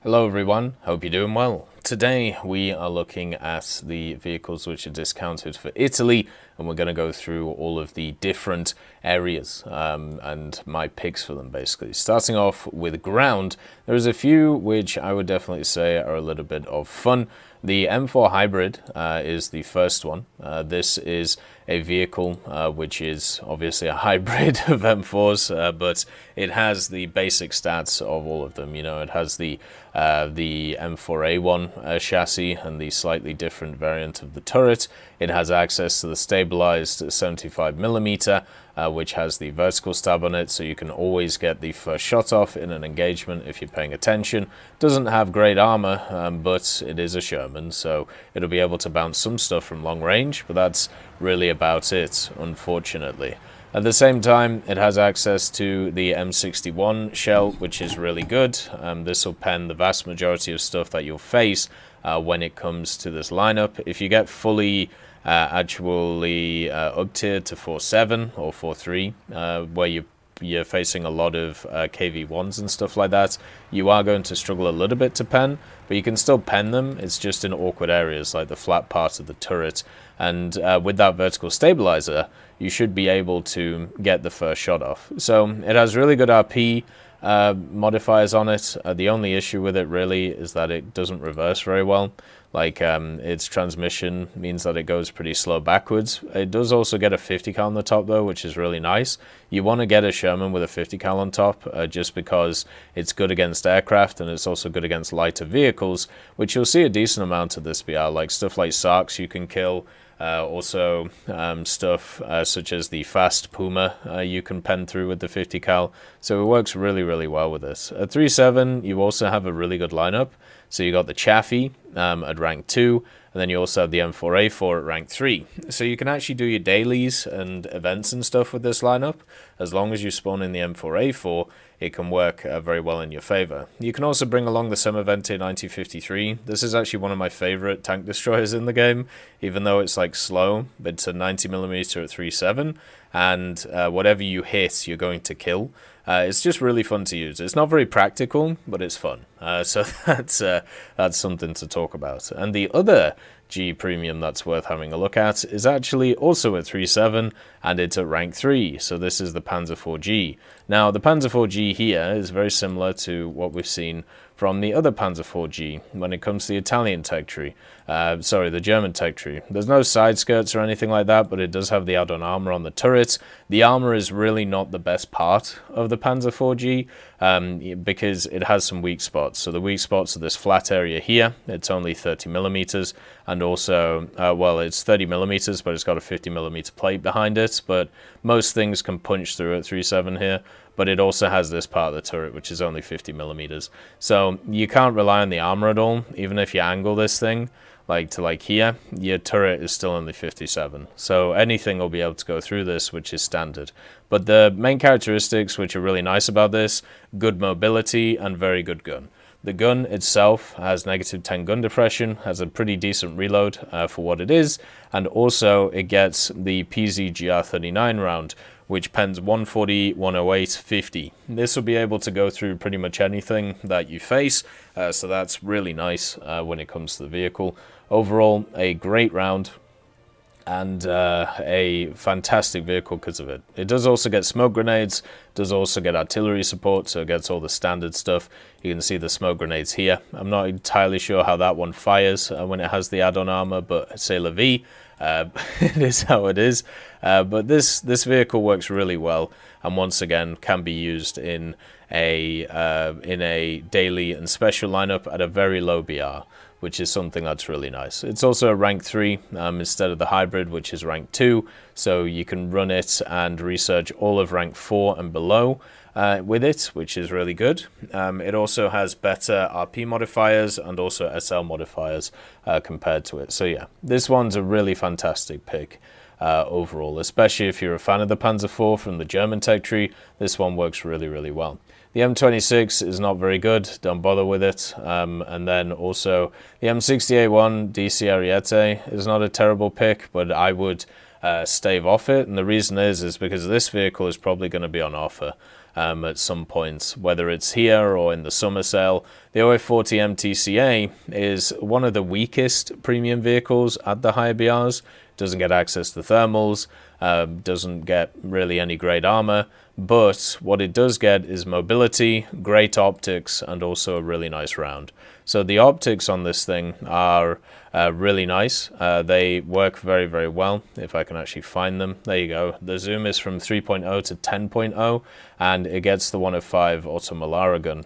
Hello everyone, hope you're doing well. Today we are looking at the vehicles which are discounted for Italy, and we're going to go through all of the different areas and my picks for them basically. Starting off with ground, there's a few which I would definitely say are a little bit of fun. The M4 Hybrid is the first one. This is a vehicle which is obviously a hybrid of M4s, but it has the basic stats of all of them. You know, it has the M4A1 chassis and the slightly different variant of the turret. It has access to the stabilized 75mm, which has the vertical stab on it, so you can always get the first shot off in an engagement if you're paying attention. Doesn't have great armor, but it is a Sherman, so it'll be able to bounce some stuff from long range, but that's really about it, unfortunately. At the same time, it has access to the M61 shell, which is really good. This will pen the vast majority of stuff that you'll face when it comes to this lineup. If you get fully actually up-tiered to 4.7 or 4.3, where you're facing a lot of KV1s and stuff like that, you are going to struggle a little bit to pen, but you can still pen them. It's just in awkward areas like the flat part of the turret. And with that vertical stabilizer, you should be able to get the first shot off. So it has really good RP modifiers on it. The only issue with it really is that it doesn't reverse very well. Like its transmission means that it goes pretty slow backwards. It does also get a 50 cal on the top though, which is really nice. You want to get a Sherman with a 50 cal on top just because it's good against aircraft and it's also good against lighter vehicles, which you'll see a decent amount of this BR, like stuff like Sarks you can kill. Also stuff such as the fast Puma you can pen through with the 50 cal, so it works really well with this. At 3.7 you also have a really good lineup, so you got the Chaffee at rank 2, and then you also have the M4A4 at rank 3. So you can actually do your dailies and events and stuff with this lineup. As long as you spawn in the M4A4, it can work very well in your favor. You can also bring along the Semavente 9053. This is actually one of my favorite tank destroyers in the game, even though it's like slow, but it's a 90mm at 3.7, and whatever you hit, you're going to kill. It's just really fun to use. It's not very practical, but it's fun. So that's something to talk about. And the other G premium that's worth having a look at is actually also at 3.7, and it's at rank 3, so this is the Panzer IV-G. Now, the Panzer IV-G here is very similar to what we've seen from the other Panzer IV-G when it comes to the Italian tech tree. The German tech tree. There's no side skirts or anything like that, but it does have the add-on armor on the turret. The armor is really not the best part of the Panzer IV-G because it has some weak spots. So the weak spots are this flat area here. It's only 30mm, and also, it's 30mm, but it's got a 50mm plate behind it. But most things can punch through at 3.7 here. But it also has this part of the turret, which is only 50mm. So you can't rely on the armor at all. Even if you angle this thing like here, your turret is still only 57. So anything will be able to go through this, which is standard. But the main characteristics which are really nice about this, good mobility and very good gun. The gun itself has -10 gun depression, has a pretty decent reload for what it is, and also it gets the PZ-GR39 round, which pens 140, 108, 50. This will be able to go through pretty much anything that you face, so that's really nice when it comes to the vehicle. Overall, a great round, and a fantastic vehicle because of it. It does also get smoke grenades, does also get artillery support, so it gets all the standard stuff. You can see the smoke grenades here. I'm not entirely sure how that one fires when it has the add-on armor, but c'est la vie. It is how it is. But this vehicle works really well, and once again can be used in a daily and special lineup at a very low BR, which is something that's really nice. It's also a rank 3 instead of the hybrid, which is rank 2, so you can run it and research all of rank 4 and below with it, which is really good. It also has better RP modifiers and also SL modifiers compared to it. So yeah, this one's a really fantastic pick overall, especially if you're a fan of the Panzer IV from the German tech tree. This one works really well. The M26 is not very good, don't bother with it. And then also the M60A1 DC Ariete is not a terrible pick, but I would stave off it. And the reason is because this vehicle is probably going to be on offer. at some point, whether it's here or in the summer sale. The 0840 MTCA is one of the weakest premium vehicles at the higher BRs. Doesn't get access to thermals, doesn't get really any great armor, but what it does get is mobility, great optics, and also a really nice round. So the optics on this thing are really nice. They work very, very well, if I can actually find them. There you go. The zoom is from 3.0 to 10.0, and it gets the 105 Auto Melara gun.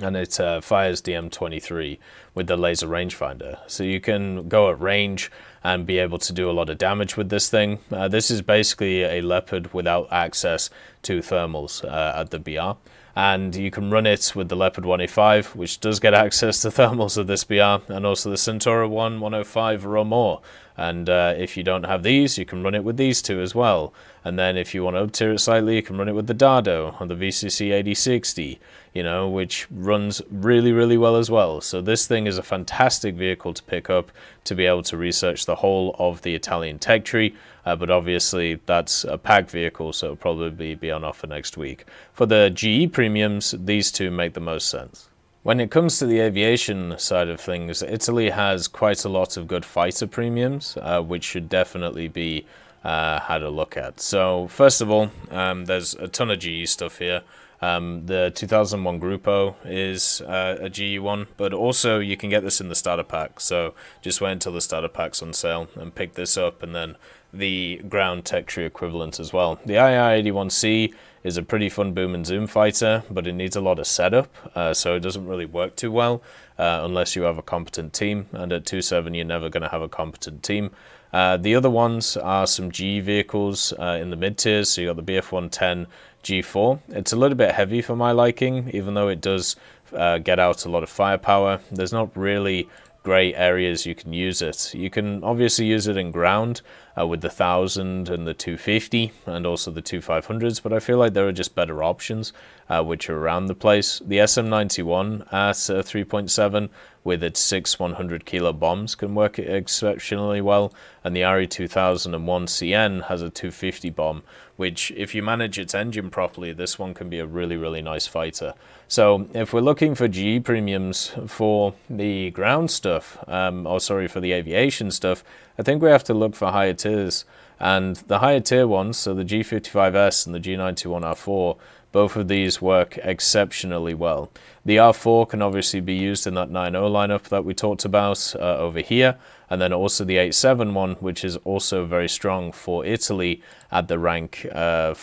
And it fires the M23 with the laser rangefinder. So you can go at range and be able to do a lot of damage with this thing. This is basically a Leopard without access to thermals at the BR. And you can run it with the Leopard 185, which does get access to thermals of this BR, and also the Centaur 105 or more. And if you don't have these, you can run it with these two as well. And then if you want to up-tier it slightly, you can run it with the Dardo or the VCC 8060, you know, which runs really, really well as well. So this thing is a fantastic vehicle to pick up to be able to research the whole of the Italian tech tree. But obviously that's a pack vehicle, so it'll probably be on offer next week. For the GE premiums, these two make the most sense. When it comes to the aviation side of things, Italy has quite a lot of good fighter premiums, which should definitely be had a look at. So first of all, there's a ton of GE stuff here. The 2001 Gruppo is a GE one, but also you can get this in the starter pack. So just wait until the starter pack's on sale and pick this up, and then the ground tech tree equivalent as well. The IR-81C is a pretty fun boom and zoom fighter, but it needs a lot of setup, so it doesn't really work too well unless you have a competent team, and at 2.7 you're never going to have a competent team. The other ones are some GE vehicles in the mid-tiers, so you got the BF-110 G4. It's a little bit heavy for my liking, even though it does get out a lot of firepower. There's not really great areas you can use it. You can obviously use it in ground with the 1000 and the 250 and also the 2500s, but I feel like there are just better options which are around the place. The SM91 at 3.7 with its 6 100 kilo bombs can work exceptionally well, and the RE2001 CN has a 250 bomb, which if you manage its engine properly, this one can be a really, really nice fighter. So if we're looking for GE premiums for the ground stuff, for the aviation stuff, I think we have to look for higher tiers. And the higher tier ones, so the G55S and the G91R4, both of these work exceptionally well. The R4 can obviously be used in that 9.0 lineup that we talked about over here, and then also the 8.7 one, which is also very strong for Italy at the rank 4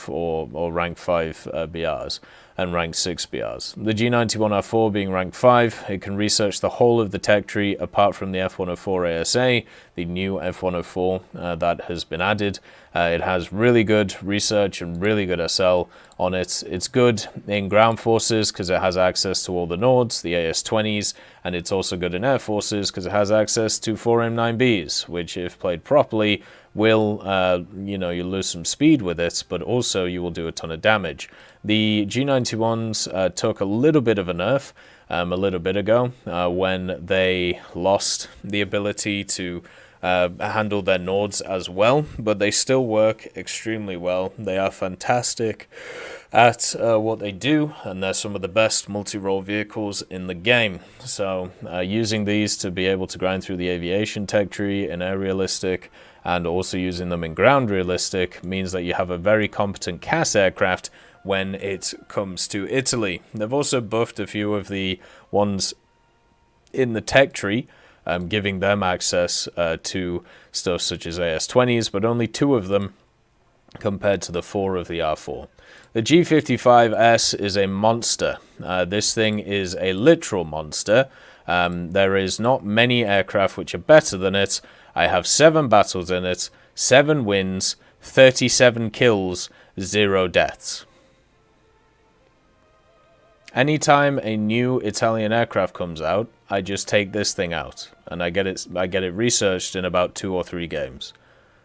or rank 5 BRs and rank 6 BRs. The G91R4 being rank 5, it can research the whole of the tech tree apart from the F104 ASA, the new F104 that has been added. It has really good research and really good SL on it. It's good in ground forces because it has access to all the Nords, the AS-20s, and it's also good in air forces because it has access to 4M9Bs, which if played properly will, you'll lose some speed with it, but also you will do a ton of damage. The G91s took a little bit of a nerf a little bit ago when they lost the ability to handle their Nords as well, but they still work extremely well. They are fantastic at what they do, and they're some of the best multi-role vehicles in the game. So using these to be able to grind through the aviation tech tree in air realistic and also using them in ground realistic means that you have a very competent CAS aircraft when it comes to Italy. They've also buffed a few of the ones in the tech tree, giving them access to stuff such as AS-20s, but only 2 of them compared to the 4 of the R4. The G55S is a monster. This thing is a literal monster. There is not many aircraft which are better than it. I have 7 battles in it, 7 wins, 37 kills, 0 deaths. Anytime a new Italian aircraft comes out, I just take this thing out, and I get it researched in about 2 or 3 games.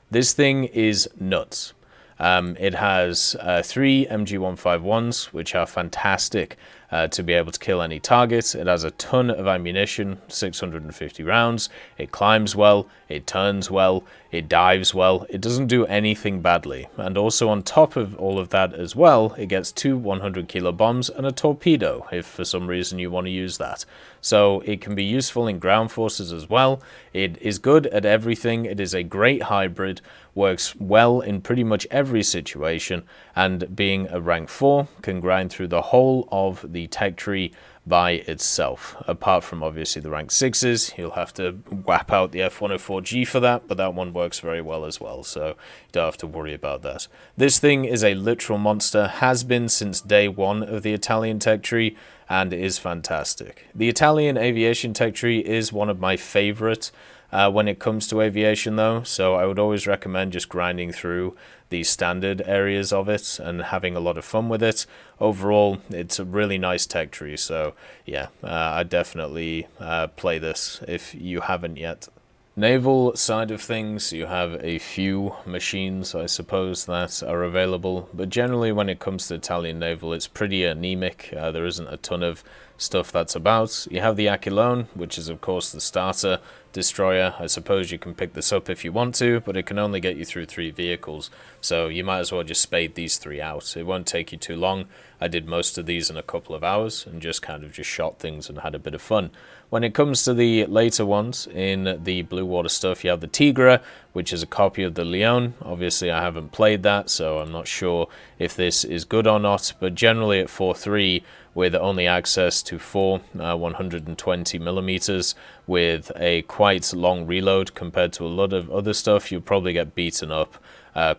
This thing is nuts. It has 3 MG151s, which are fantastic to be able to kill any target. It has a ton of ammunition, 650 rounds. It climbs well, it turns well, it dives well. It doesn't do anything badly. And also on top of all of that as well, it gets 2 100 kilo bombs and a torpedo if for some reason you want to use that. So it can be useful in ground forces as well. It is good at everything. It is a great hybrid, works well in pretty much every situation, and being a rank 4 can grind through the whole of the tech tree by itself. Apart from obviously the rank 6s, you'll have to whap out the F104G for that, but that one works very well as well, so you don't have to worry about that. This thing is a literal monster, has been since day one of the Italian tech tree, and is fantastic. The Italian aviation tech tree is one of my favorite when it comes to aviation though, so I would always recommend just grinding through the standard areas of it and having a lot of fun with it. Overall, it's a really nice tech tree, so yeah, I definitely play this if you haven't yet. Naval side of things, you have a few machines, I suppose, that are available, but generally when it comes to Italian Naval, it's pretty anemic. There isn't a ton of stuff that's about. You have the Aquilone, which is of course the starter destroyer. I suppose you can pick this up if you want to, but it can only get you through 3 vehicles, so you might as well just spade these 3 out. It won't take you too long. I did most of these in a couple of hours and just kind of just shot things and had a bit of fun. When it comes to the later ones in the blue water stuff, you have the Tigra, which is a copy of the Leon. Obviously I haven't played that, so I'm not sure if this is good or not, but generally at 4.3 with only access to 4 120 millimeters with a quite long reload compared to a lot of other stuff, you'll probably get beaten up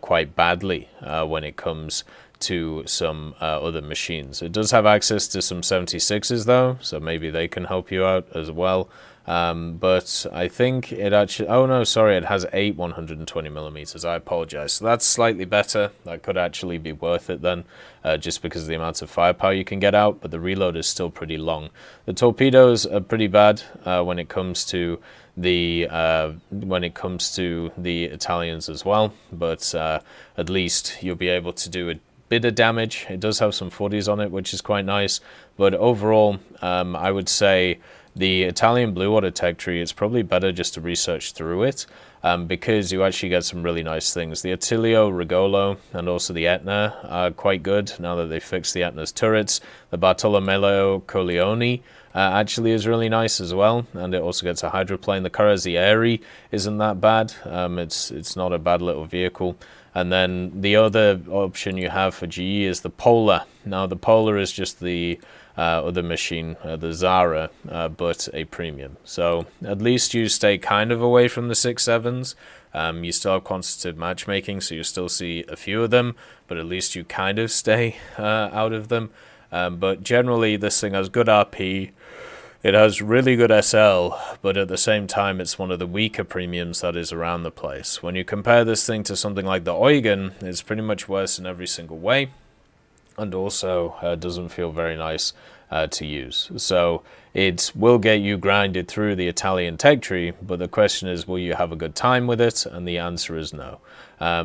quite badly when it comes to some other machines. It does have access to some 76s though, so maybe they can help you out as well. But I think it actually, oh no, sorry, it has 8 120 millimeters. I apologize. So that's slightly better. That could actually be worth it then, just because of the amount of firepower you can get out, but the reload is still pretty long. The torpedoes are pretty bad when it comes to the Italians as well, but at least you'll be able to do a bit of damage. It does have some 40s on it, which is quite nice, but overall I would say the Italian blue water tech tree, it's probably better just to research through it, because you actually get some really nice things. The Attilio, Rigolo, and also the Etna are quite good now that they fixed the Etna's turrets. The Bartolomeo Coleoni actually is really nice as well, and it also gets a hydroplane. The Corazieri isn't that bad. It's not a bad little vehicle. And then the other option you have for GE is the Polar. Now the Polar is just the other machine, the Zara, but a premium. So at least you stay kind of away from the 6.7s. You still have quantitative matchmaking, so you still see a few of them, but at least you kind of stay out of them. But generally this thing has good RP. It has really good SL, but at the same time, it's one of the weaker premiums that is around the place. When you compare this thing to something like the Eugen, it's pretty much worse in every single way, and also doesn't feel very nice to use. So it will get you grinded through the Italian tech tree, but the question is, will you have a good time with it? And the answer is no.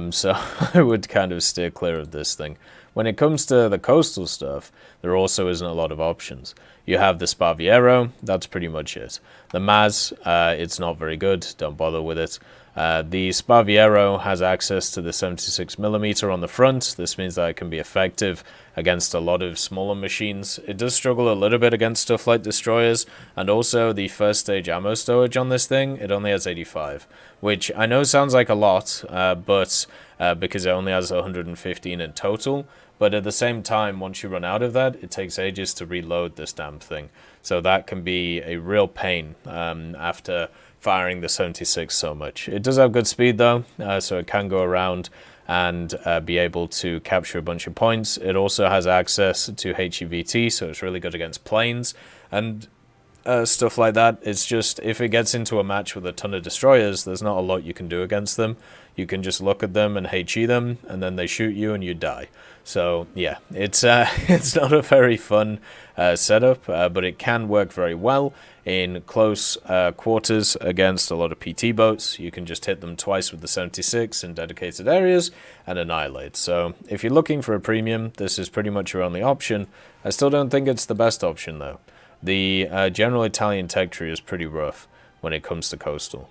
So I would kind of steer clear of this thing. When it comes to the coastal stuff, there also isn't a lot of options. You have the Sparviero, that's pretty much it. The Maz, it's not very good, don't bother with it. The Sparviero has access to the 76mm on the front. This means that it can be effective against a lot of smaller machines. It does struggle a little bit against stuff like destroyers, and also the first stage ammo stowage on this thing, it only has 85, which I know sounds like a lot, but because it only has 115 in total. But at the same time, once you run out of that, it takes ages to reload this damn thing. So that can be a real pain after firing the 76 so much. It does have good speed though, so it can go around and be able to capture a bunch of points. It also has access to HEVT, so it's really good against planes. And stuff like that. It's just, if it gets into a match with a ton of destroyers, there's not a lot you can do against them. You can just look at them and HE them, and then they shoot you and you die. So yeah, it's it's not a very fun setup, but it can work very well in close quarters against a lot of PT boats. You can just hit them twice with the 76 in dedicated areas and annihilate. So if you're looking for a premium, this is pretty much your only option. I still don't think it's the best option though. The general Italian tech tree is pretty rough when it comes to coastal.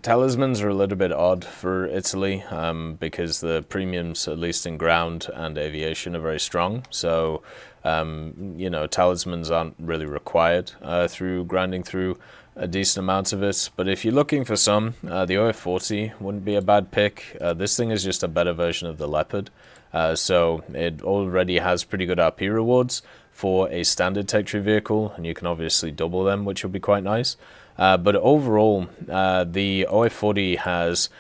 Talismans are a little bit odd for Italy because the premiums, at least in ground and aviation, are very strong. So, you know, talismans aren't really required through grinding through a decent amount of it. But if you're looking for some, the OF40 wouldn't be a bad pick. This thing is just a better version of the Leopard. So it already has pretty good RP rewards for a standard tech tree vehicle, and you can obviously double them, which will be quite nice. But overall, the OF40 has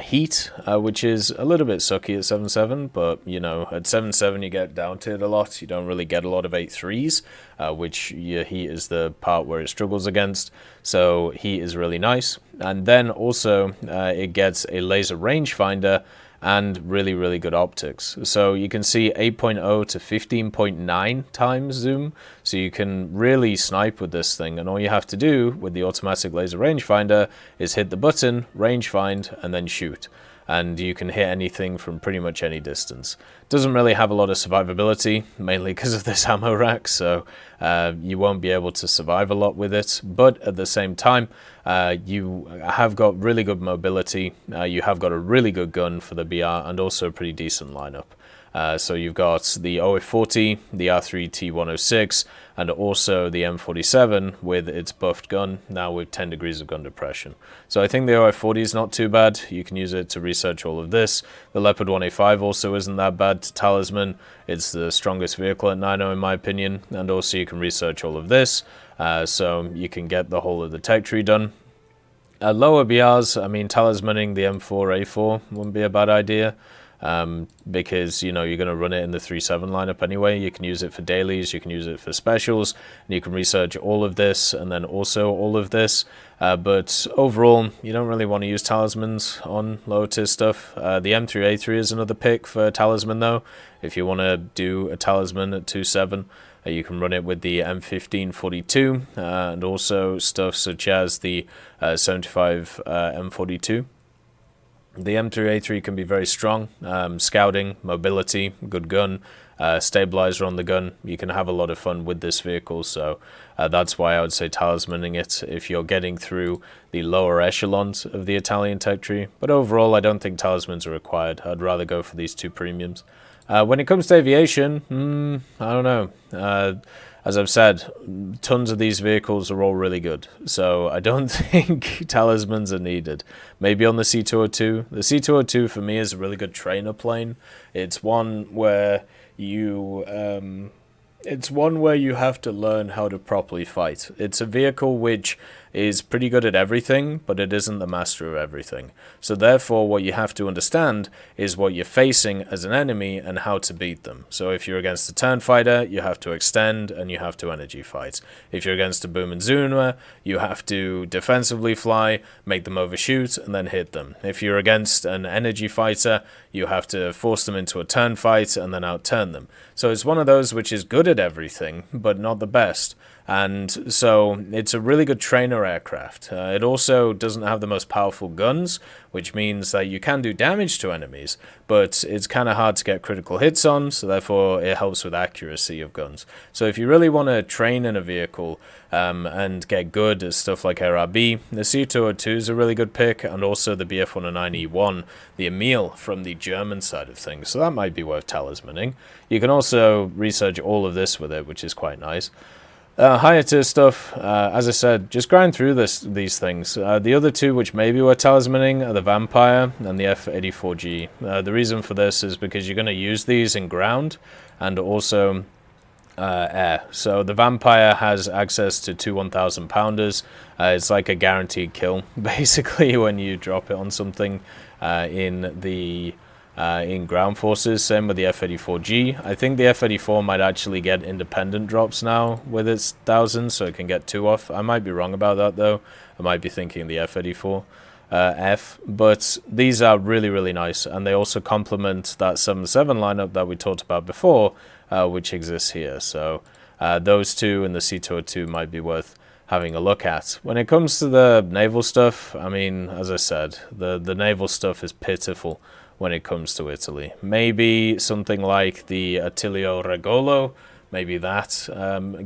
heat, which is a little bit sucky at 7.7, but, you know, at 7.7 you get down to it a lot. You don't really get a lot of 8.3s, which your heat is the part where it struggles against. So heat is really nice. And then also it gets a laser rangefinder and really, really good optics. So you can see 8.0 to 15.9 times zoom. So you can really snipe with this thing. And all you have to do with the automatic laser rangefinder is hit the button, range find, and then shoot. And you can hit anything from pretty much any distance. Doesn't really have a lot of survivability, mainly because of this ammo rack, so you won't be able to survive a lot with it. But at the same time, you have got really good mobility, you have got a really good gun for the BR, and also a pretty decent lineup. So you've got the OF40, the R3T106, and also the M47 with its buffed gun, now with 10 degrees of gun depression. So I think the OF40 is not too bad. You can use it to research all of this. The Leopard 1A5 also isn't that bad to Talisman. It's the strongest vehicle at 9.0 in my opinion, and also you can research all of this. So you can get the whole of the tech tree done. Lower BRs, I mean, talismaning the M4A4 wouldn't be a bad idea. Because, you know, you're going to run it in the 3.7 lineup anyway. You can use it for dailies, you can use it for specials, and you can research all of this and then also all of this. But overall, you don't really want to use talismans on lower tier stuff. The M3A3 is another pick for talisman though. If you want to do a talisman at 2.7, you can run it with the M1542 and also stuff such as the 75 M42. The M3A3 can be very strong, scouting, mobility, good gun, stabilizer on the gun. You can have a lot of fun with this vehicle, so that's why I would say talismaning it if you're getting through the lower echelons of the Italian tech tree. But overall, I don't think talismans are required. I'd rather go for these two premiums. When it comes to aviation, I don't know. As I've said, tons of these vehicles are all really good, so I don't think talismans are needed. Maybe on the C202. The C202 for me is a really good trainer plane. It's one where you have to learn how to properly fight. It's a vehicle which is pretty good at everything, but it isn't the master of everything. So therefore, what you have to understand is what you're facing as an enemy and how to beat them. So if you're against a turn fighter, you have to extend and you have to energy fight. If you're against a boom and zoomer, you have to defensively fly, make them overshoot, and then hit them. If you're against an energy fighter, you have to force them into a turn fight and then outturn them. So it's one of those which is good at everything, but not the best. And so it's a really good trainer aircraft. It also doesn't have the most powerful guns, which means that you can do damage to enemies, but it's kind of hard to get critical hits on, so therefore it helps with accuracy of guns. So if you really want to train in a vehicle and get good at stuff like RRB, the C202 is a really good pick, and also the BF109E1, the Emil from the German side of things, so that might be worth talismaning. You can also research all of this with it, which is quite nice. Higher tier stuff, as I said, just grind through these things. The other two which maybe were talismaning are the Vampire and the F84G. The reason for this is because you're going to use these in ground and also air. So the Vampire has access to two 1,000 pounders. It's like a guaranteed kill, basically, when you drop it on something in the in ground forces. Same with the F-84G. I think the F-84 might actually get independent drops now with its 1000, so it can get 2 off. I might be wrong about that though. I might be thinking the F-84 F, but these are really, really nice, and they also complement that 7-7 lineup that we talked about before, which exists here. So those two and the C202 might be worth having a look at. When it comes to the naval stuff, I mean, as I said, the naval stuff is pitiful when it comes to Italy. Maybe something like the Attilio Regolo, maybe that,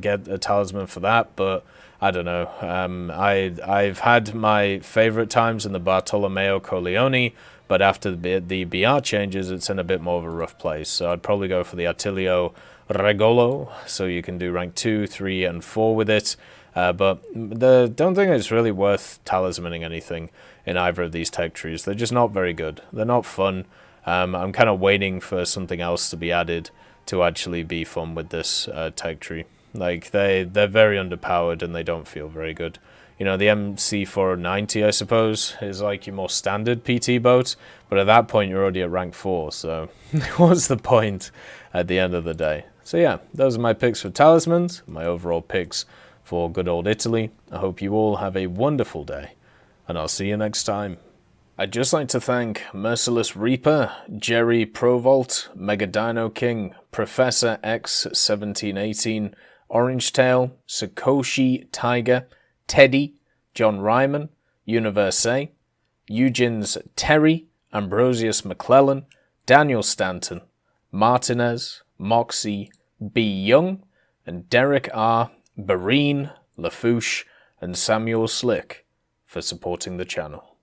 get a talisman for that, but I don't know. I've had my favorite times in the Bartolomeo Corleone, but after the BR changes, it's in a bit more of a rough place. So I'd probably go for the Attilio Regolo, so you can do rank 2, 3, and 4 with it. But don't think it's really worth talismaning anything in either of these tech trees. They're just not very good. They're not fun. I'm kind of waiting for something else to be added to actually be fun with this tech tree. Like, they're very underpowered and they don't feel very good. You know, the MC490, I suppose, is like your more standard PT boat, but at that point you're already at rank 4, so what's the point at the end of the day? So yeah, those are my picks for talismans, my overall picks for good old Italy. I hope you all have a wonderful day, and I'll see you next time. I'd just like to thank Merciless Reaper, Jerry Provolt, Mega Dino King, Professor X1718, Orange Tail, Sakoshi Tiger, Teddy, John Ryman, Universe, Eugen's Terry, Ambrosius McClellan, Daniel Stanton, Martinez, Moxie, B. Young, and Derek R., Barine, Lafouche, and Samuel Slick for supporting the channel.